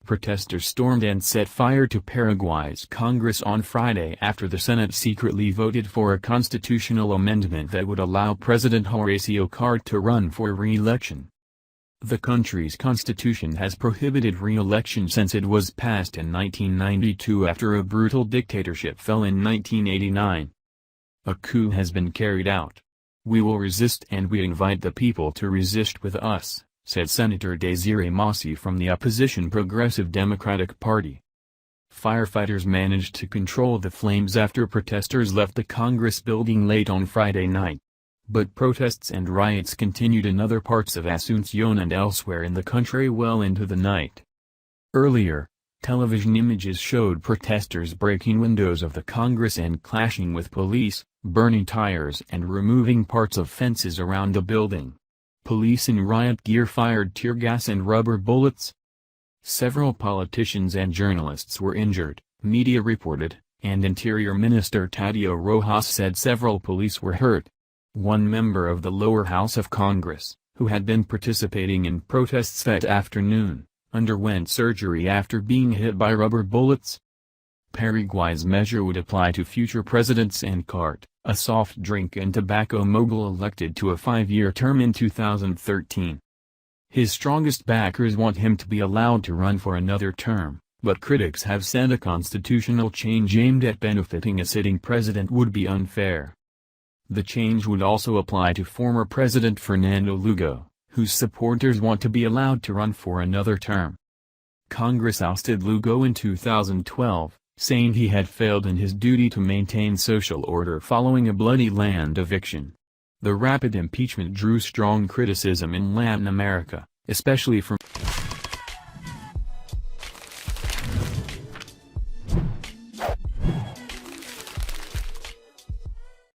Protesters stormed and set fire to Paraguay's Congress on Friday after the Senate secretly voted for a constitutional amendment that would allow President Horacio Cartes to run for re-election. The country's constitution has prohibited re-election since it was passed in 1992 after a brutal dictatorship fell in 1989. A coup has been carried out. We will resist and we invite the people to resist with us, said Senator Desiree Mossi from the opposition Progressive Democratic Party. Firefighters managed to control the flames after protesters left the Congress building late on Friday night. But protests and riots continued in other parts of Asunción and elsewhere in the country well into the night. Earlier, television images showed protesters breaking windows of the Congress and clashing with police, burning tires and removing parts of fences around the building. Police in riot gear fired tear gas and rubber bullets. Several politicians and journalists were injured, media reported, and Interior Minister Tadeo Rojas said several police were hurt. One member of the lower house of Congress, who had been participating in protests that afternoon, underwent surgery after being hit by rubber bullets. Paraguay's measure would apply to future presidents and Cartes, a soft drink and tobacco mogul elected to a 5-year term in 2013. His strongest backers want him to be allowed to run for another term, but critics have said a constitutional change aimed at benefiting a sitting president would be unfair. The change would also apply to former President Fernando Lugo, whose supporters want to be allowed to run for another term. Congress ousted Lugo in 2012, saying he had failed in his duty to maintain social order following a bloody land eviction. The rapid impeachment drew strong criticism in Latin America, especially from